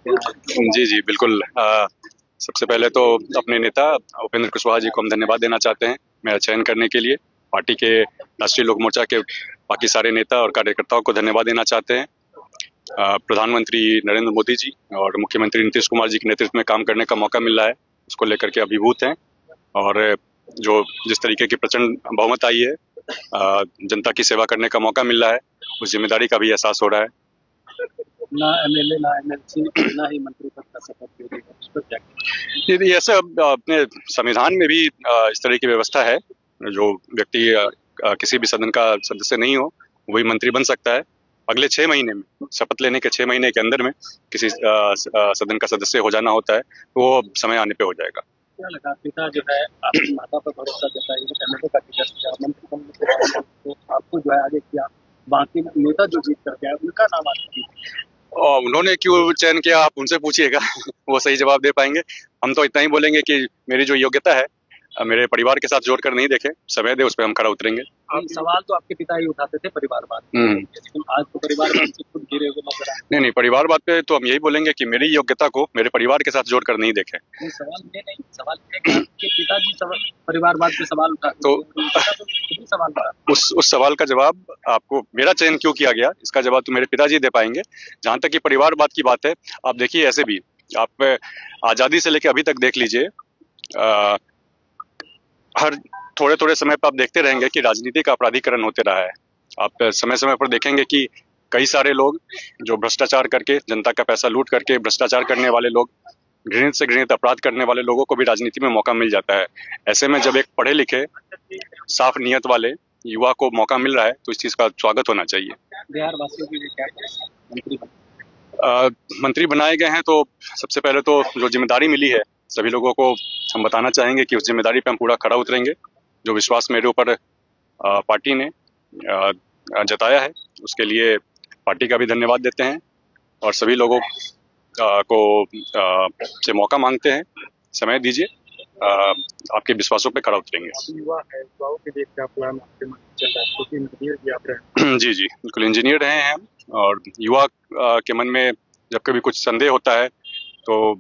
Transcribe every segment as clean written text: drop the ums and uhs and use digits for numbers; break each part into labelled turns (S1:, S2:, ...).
S1: हैं।
S2: जी, जी, बिल्कुल। सबसे पहले तो अपने नेता उपेंद्र कुशवाहा जी को हम धन्यवाद देना चाहते हैं, मेरा चयन करने के लिए। पार्टी के राष्ट्रीय लोक मोर्चा के बाकी सारे नेता और कार्यकर्ताओं को धन्यवाद देना चाहते हैं। प्रधानमंत्री नरेंद्र मोदी जी और मुख्यमंत्री नीतीश कुमार जी के नेतृत्व में काम करने का मौका मिल रहा है, उसको लेकर के अभिभूत हैं। और जो जिस तरीके की प्रचंड बहुमत आई है, जनता की सेवा करने का मौका मिल रहा है, उस ज़िम्मेदारी का भी एहसास हो रहा है।
S1: ना एमएलए, ना एमएलसी, ना ही मंत्री पद का शपथ ले रही है, उस पर क्या कहेंगे?
S2: ये ऐसे अपने संविधान में भी इस तरह की व्यवस्था है, जो व्यक्ति किसी भी सदन का सदस्य नहीं हो, वही मंत्री बन सकता है। अगले 6 महीने में, शपथ लेने के 6 महीने के अंदर में किसी सदन का सदस्य हो जाना होता है, तो वो समय आने पे हो जाएगा।
S1: क्या लगा, पिता जो है आपकी माता पर भरोसा जताई, एमएलए का टिकट दिया, मंत्री बनने के बाद तो आपको जो है आगे किया, बाकी नेता जो जीत कर गया उनका नाम आपकी।
S2: और उन्होंने क्यों चयन किया, आप उनसे पूछिएगा। वो सही जवाब दे पाएंगे। हम तो इतना ही बोलेंगे कि मेरी जो योग्यता है, मेरे परिवार के साथ जोड़कर नहीं देखें, समय दे, उस पर हम खरा उतरेंगे।
S1: सवाल तो आपके पिता ही उठाते थे परिवारवाद, लेकिन आज तो परिवारवाद से खुद घिरे हुए नजर आए।
S2: नहीं, परिवारवाद पे तो हम यही बोलेंगे कि मेरी योग्यता को मेरे परिवार के साथ जोड़कर नहीं देखें।
S1: सवाल ये नहीं, सवाल ये कि आपके पिताजी परिवारवाद पे सवाल उठाते
S2: तो
S1: सवाल उठा।
S2: उस सवाल का जवाब, आपको मेरा चयन क्यों किया गया, इसका जवाब तो मेरे पिताजी दे पाएंगे। जहां तक कि परिवारवाद की बात है, आप देखिए, ऐसे भी आप आजादी से लेकर अभी तक देख लीजिए, हर थोड़े थोड़े समय पर आप देखते रहेंगे कि राजनीति का अपराधीकरण होते रहा है। आप समय समय पर देखेंगे कि कई सारे लोग जो भ्रष्टाचार करके, जनता का पैसा लूट करके भ्रष्टाचार करने वाले लोग, घृणित से घृणित अपराध करने वाले लोगों को भी राजनीति में मौका मिल जाता है। ऐसे में जब एक पढ़े लिखे, साफ नियत वाले युवा को मौका मिल रहा है, तो इस चीज का स्वागत होना चाहिए।
S1: बिहार वासियों के लिए क्या मंत्री
S2: मंत्री बनाए गए हैं, तो सबसे पहले तो जो जिम्मेदारी मिली है, सभी लोगों को हम बताना चाहेंगे कि उस जिम्मेदारी पे हम पूरा खरा उतरेंगे। जो विश्वास मेरे ऊपर पार्टी ने जताया है, उसके लिए पार्टी का भी धन्यवाद देते हैं और सभी लोगों को से मौका मांगते हैं। समय दीजिए, आपके विश्वासों पे खरा उतरेंगे।
S1: युवा है, युवाओं के लिए क्या प्लान आपके मन में चल रहा है, क्योंकि इंजीनियर भी आप रहे हैं।
S2: जी, जी, बिल्कुल इंजीनियर रहे हैं हम, और युवा के मन में जब कभी कुछ संदेह होता है, तो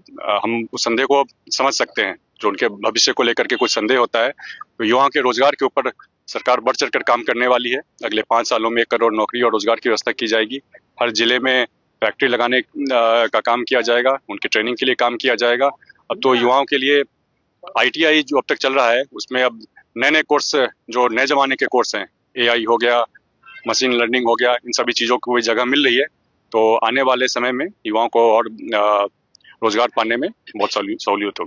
S2: हम उस संदेह को समझ सकते हैं। जो उनके भविष्य को लेकर के कुछ संदेह होता है, तो युवाओं के रोजगार के ऊपर सरकार बढ़ चढ़कर काम करने वाली है। अगले 5 सालों में 1 करोड़ नौकरी और रोजगार की व्यवस्था की जाएगी। हर जिले में फैक्ट्री लगाने का काम किया जाएगा, उनकी ट्रेनिंग के लिए काम किया जाएगा। अब तो युवाओं के लिए ITI जो अब तक चल रहा है, उसमें अब नए-नए कोर्स, जो नए जमाने के कोर्स हैं, AI हो गया, मशीन लर्निंग हो गया, इन सभी चीज़ों को भी जगह मिल रही है। तो आने वाले समय में युवाओं को और रोजगार पाने में बहुत सहूलियत होगी।